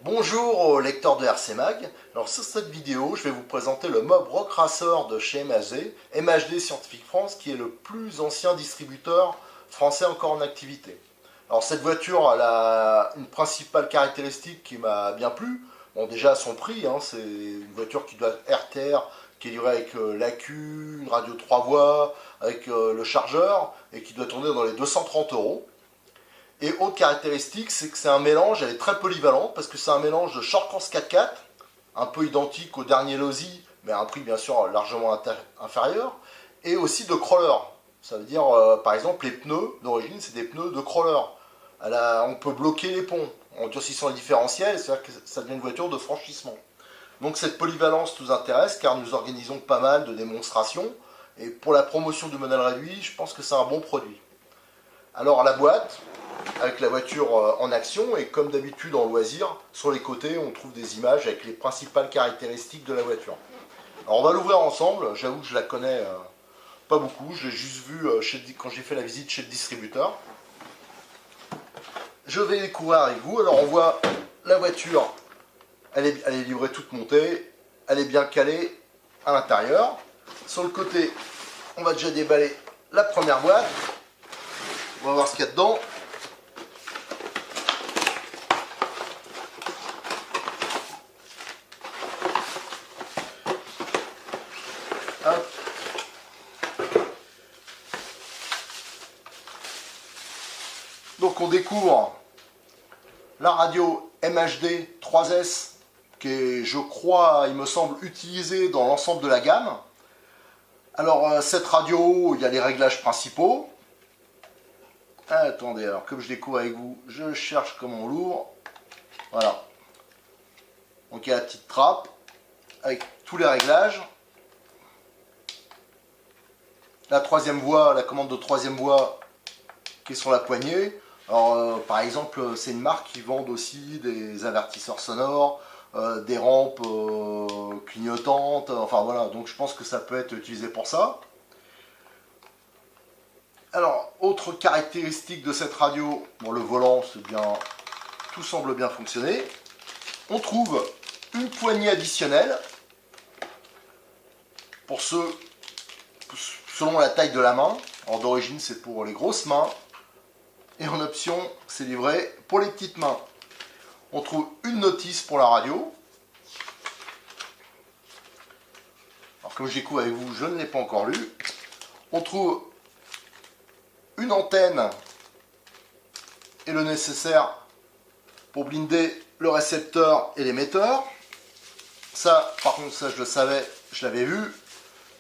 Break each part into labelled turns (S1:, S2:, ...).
S1: Bonjour lecteurs de RC Mag. Alors sur cette vidéo, je vais vous présenter le Mob Rock Racer de chez MHD, MHD Scientific France, qui est le plus ancien distributeur français encore en activité. Alors cette voiture, elle a une principale caractéristique qui m'a bien plu. Bon, déjà son prix, hein, c'est une voiture qui doit être RTR, qui est livrée avec l'AQ, une radio 3 voies, avec le chargeur, et qui doit tourner dans les 230 €. Et autre caractéristique, c'est que c'est un mélange, elle est très polyvalente, parce que c'est un mélange de short course 4x4, un peu identique au dernier Losi, mais à un prix bien sûr largement inférieur, et aussi de crawler. Ça veut dire, par exemple, les pneus d'origine, c'est des pneus de crawler. On peut bloquer les ponts en durcissant les différentiels, c'est-à-dire que ça devient une voiture de franchissement. Donc cette polyvalence nous intéresse, car nous organisons pas mal de démonstrations, et pour la promotion du modèle réduit, je pense que c'est un bon produit. Alors la boîte, avec la voiture en action, et comme d'habitude en loisir, sur les côtés on trouve des images avec les principales caractéristiques de la voiture. Alors on va l'ouvrir ensemble, j'avoue que je la connais pas beaucoup, je l'ai juste vu quand j'ai fait la visite chez le distributeur. Je vais découvrir avec vous. Alors on voit la voiture, elle est livrée toute montée, elle est bien calée à l'intérieur. Sur le côté, on va déjà déballer la première boîte, on va voir ce qu'il y a dedans. Hop. Donc on découvre la radio MHD 3S qui est, je crois, il me semble, utilisée dans l'ensemble de la gamme. Alors cette radio, il y a les réglages principaux. Attendez, alors comme je découvre avec vous, je cherche comment on l'ouvre. Voilà. Donc il y a la petite trappe avec tous les réglages. La troisième voie, la commande de troisième voie qui est sur la poignée. Alors, par exemple, c'est une marque qui vend aussi des avertisseurs sonores, des rampes clignotantes, enfin voilà, donc je pense que ça peut être utilisé pour ça. Alors, autre caractéristique de cette radio, bon, le volant, c'est bien, tout semble bien fonctionner. On trouve une poignée additionnelle pour ceux selon la taille de la main. Alors d'origine c'est pour les grosses mains, et en option c'est livré pour les petites mains. On trouve une notice pour la radio. Alors comme je découvre avec vous, je ne l'ai pas encore lu. On trouve une antenne et le nécessaire pour blinder le récepteur et l'émetteur. Ça par contre, ça je le savais, je l'avais vu.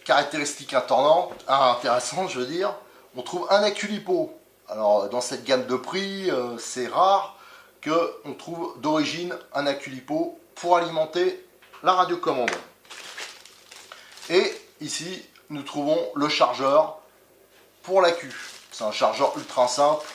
S1: Caractéristique intéressante, je veux dire, on trouve un accu LiPo. Alors dans cette gamme de prix, c'est rare qu'on trouve d'origine un accu LiPo pour alimenter la radiocommande. Et ici, nous trouvons le chargeur pour l'accu. C'est un chargeur ultra simple.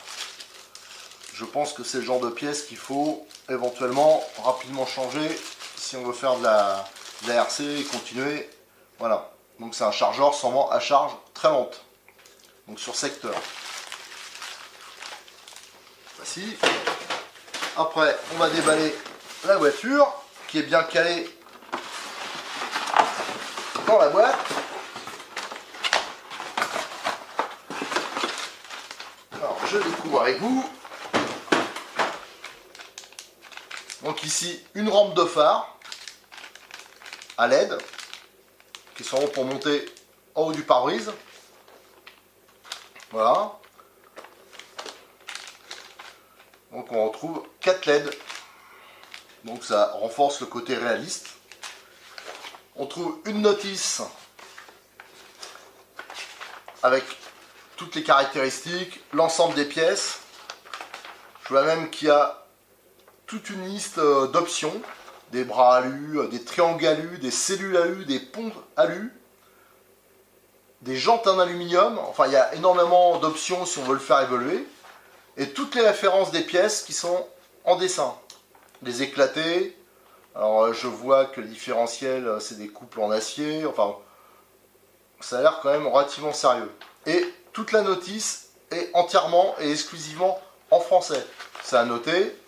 S1: Je pense que c'est le genre de pièce qu'il faut éventuellement rapidement changer si on veut faire de la RC et continuer. Voilà. Donc c'est un chargeur sûrement à charge très lente. Donc sur secteur. Voici. Après, on va déballer la voiture qui est bien calée dans la boîte. Alors je découvre avec vous. Donc ici, une rampe de phare à LED qui sont pour monter en haut du pare-brise. Voilà. Donc on retrouve 4 LED. Donc ça renforce le côté réaliste. On trouve une notice avec toutes les caractéristiques, l'ensemble des pièces. Je vois même qu'il y a toute une liste d'options. des bras alu, des triangles alu, des cellules alu, des ponts alu, des jantes en aluminium. Enfin, il y a énormément d'options si on veut le faire évoluer. Et toutes les références des pièces qui sont en dessin. Les éclatés. Alors, je vois que le différentiel, c'est des couples en acier. Enfin, ça a l'air quand même relativement sérieux. Et toute la notice est entièrement et exclusivement en français. C'est à noter.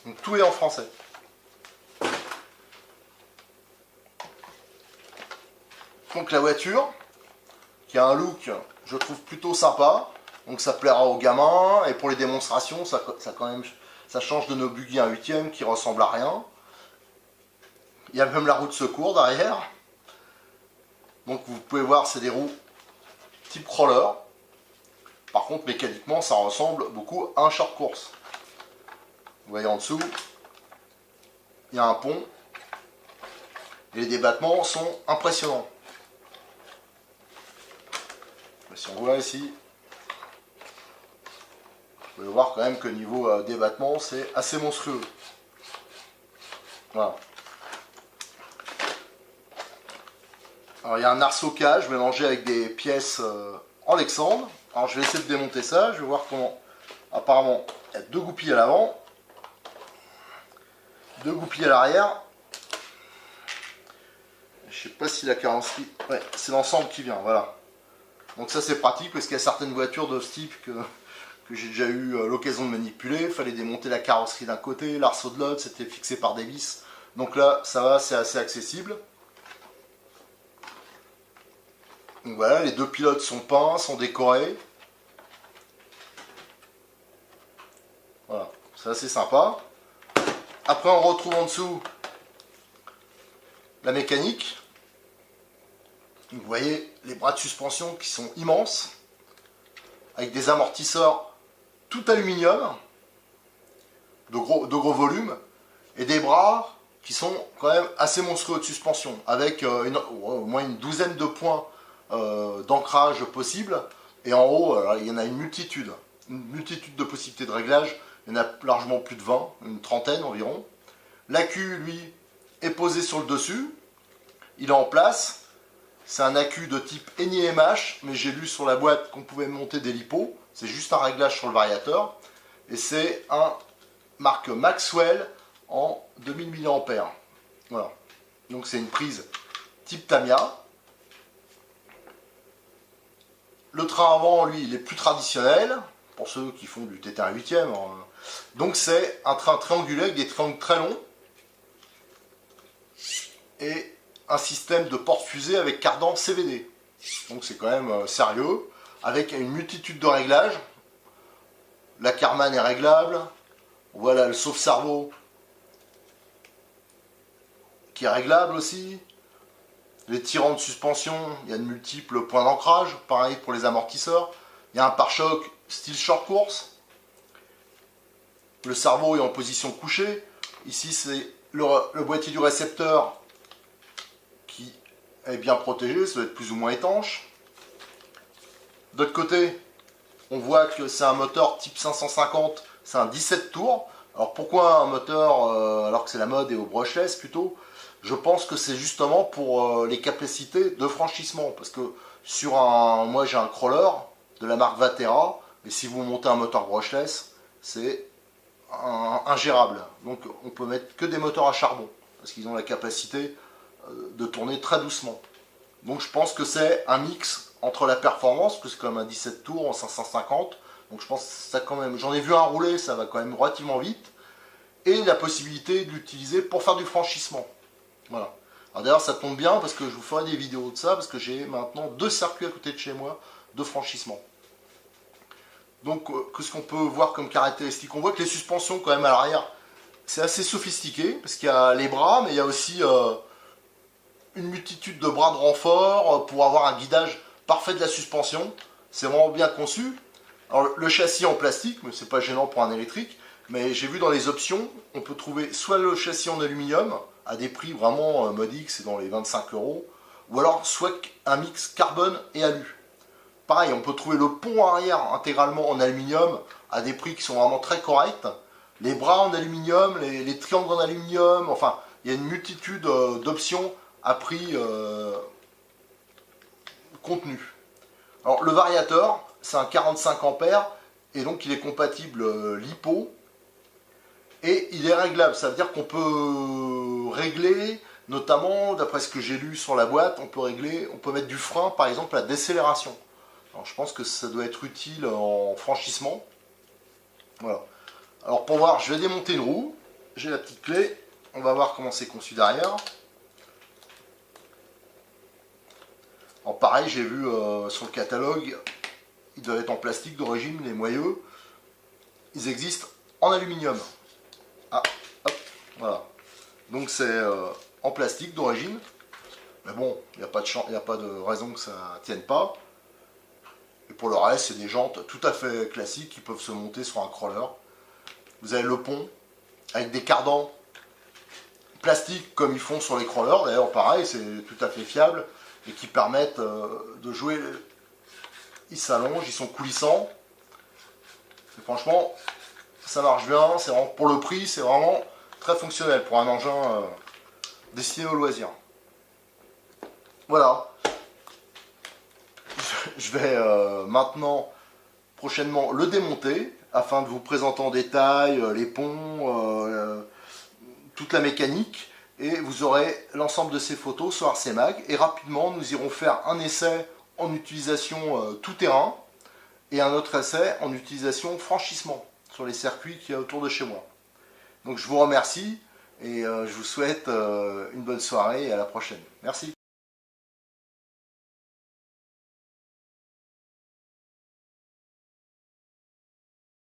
S1: Donc, tout est en français. Donc la voiture, qui a un look, je trouve plutôt sympa. Donc ça plaira aux gamins. Et pour les démonstrations, ça change de nos buggy 1/8 qui ressemble à rien. Il y a même la roue de secours derrière. Donc vous pouvez voir, c'est des roues type crawler. Par contre, mécaniquement, ça ressemble beaucoup à un short course. Vous voyez en dessous, il y a un pont. Et les débattements sont impressionnants. Si on voit ici, vous pouvez voir quand même que niveau débattement, c'est assez monstrueux. Voilà. Alors il y a un arceau cage mélangé avec des pièces en Lexandre. Alors je vais essayer de démonter ça, je vais voir comment. Apparemment, il y a deux goupilles à l'avant, deux goupilles à l'arrière. Je sais pas si la carrosserie. Ouais, c'est l'ensemble qui vient, voilà. Donc ça c'est pratique parce qu'il y a certaines voitures de ce type que j'ai déjà eu l'occasion de manipuler. Il fallait démonter la carrosserie d'un côté, l'arceau de l'autre, c'était fixé par des vis. Donc là, ça va, c'est assez accessible. Donc voilà, les deux pilotes sont peints, sont décorés. Voilà, c'est assez sympa. Après on retrouve en dessous la mécanique. Vous voyez les bras de suspension qui sont immenses, avec des amortisseurs tout aluminium, de gros volume, et des bras qui sont quand même assez monstrueux de suspension, avec au moins une douzaine de points d'ancrage possibles, et en haut, il y en a une multitude de possibilités de réglage, il y en a largement plus de 20, une trentaine environ. L'accu, lui, est posé sur le dessus, il est en place. C'est un accu de type NiMH, mais j'ai lu sur la boîte qu'on pouvait monter des LiPo. C'est juste un réglage sur le variateur. Et c'est un marque Maxwell en 2000 mAh. Voilà. Donc c'est une prise type Tamiya. Le train avant, lui, il est plus traditionnel, pour ceux qui font du TT1 8e. Donc c'est un train triangulaire avec des triangles très longs. Et un système de porte-fusée avec cardan CVD. Donc c'est quand même sérieux, avec une multitude de réglages. La Karman est réglable. Voilà le sauve-cerveau qui est réglable aussi. Les tirants de suspension, il y a de multiples points d'ancrage, pareil pour les amortisseurs. Il y a un pare-choc style short course. Le cerveau est en position couchée. Ici c'est le boîtier du récepteur qui est bien protégé, ça doit être plus ou moins étanche. D'autre côté, on voit que c'est un moteur type 550, c'est un 17 tours. Alors pourquoi un moteur alors que c'est la mode et au brushless plutôt? Je pense que c'est justement pour les capacités de franchissement, parce que moi j'ai un crawler de la marque Vatera, et si vous montez un moteur brushless, c'est ingérable. Donc on peut mettre que des moteurs à charbon, parce qu'ils ont la capacité de tourner très doucement. Donc je pense que c'est un mix entre la performance, parce que c'est quand même un 17 tours en 550, donc je pense que ça quand même, j'en ai vu un rouler, ça va quand même relativement vite, et la possibilité de l'utiliser pour faire du franchissement. Voilà. Alors d'ailleurs ça tombe bien parce que je vous ferai des vidéos de ça, parce que j'ai maintenant 2 circuits à côté de chez moi de franchissement. Donc qu'est-ce qu'on peut voir comme caractéristique? On voit que les suspensions quand même à l'arrière, c'est assez sophistiqué, parce qu'il y a les bras, mais il y a aussi une multitude de bras de renfort pour avoir un guidage parfait de la suspension. C'est vraiment bien conçu. Alors le châssis en plastique, mais c'est pas gênant pour un électrique, mais j'ai vu dans les options, on peut trouver soit le châssis en aluminium, à des prix vraiment modiques, c'est dans les 25 €, ou alors soit un mix carbone et alu. Pareil, on peut trouver le pont arrière intégralement en aluminium, à des prix qui sont vraiment très corrects. les bras en aluminium, les triangles en aluminium, enfin, il y a une multitude d'options à prix contenu. Alors, le variateur, c'est un 45 ampères, et donc il est compatible LiPo, et il est réglable, ça veut dire qu'on peut régler, notamment, d'après ce que j'ai lu sur la boîte, on peut mettre du frein, par exemple, à décélération. Alors, je pense que ça doit être utile en franchissement. Voilà. Alors pour voir, je vais démonter une roue. J'ai la petite clé. On va voir comment c'est conçu derrière. Alors pareil, j'ai vu sur le catalogue, ils doivent être en plastique d'origine, les moyeux. Ils existent en aluminium. Ah, hop, voilà. Donc c'est en plastique d'origine. Mais bon, il n'y a pas de raison que ça ne tienne pas. Et pour le reste, c'est des jantes tout à fait classiques qui peuvent se monter sur un crawler. Vous avez le pont avec des cardans plastiques comme ils font sur les crawlers. D'ailleurs, pareil, c'est tout à fait fiable et qui permettent de jouer. Ils s'allongent, ils sont coulissants. Et franchement, ça marche bien. C'est vraiment, pour le prix, c'est vraiment très fonctionnel pour un engin destiné au loisir. Voilà. Je vais maintenant, prochainement, le démonter afin de vous présenter en détail les ponts, toute la mécanique, et vous aurez l'ensemble de ces photos sur RC Mag. Et rapidement, nous irons faire un essai en utilisation tout terrain et un autre essai en utilisation franchissement sur les circuits qu'il y a autour de chez moi. Donc je vous remercie et je vous souhaite une bonne soirée et à la prochaine. Merci.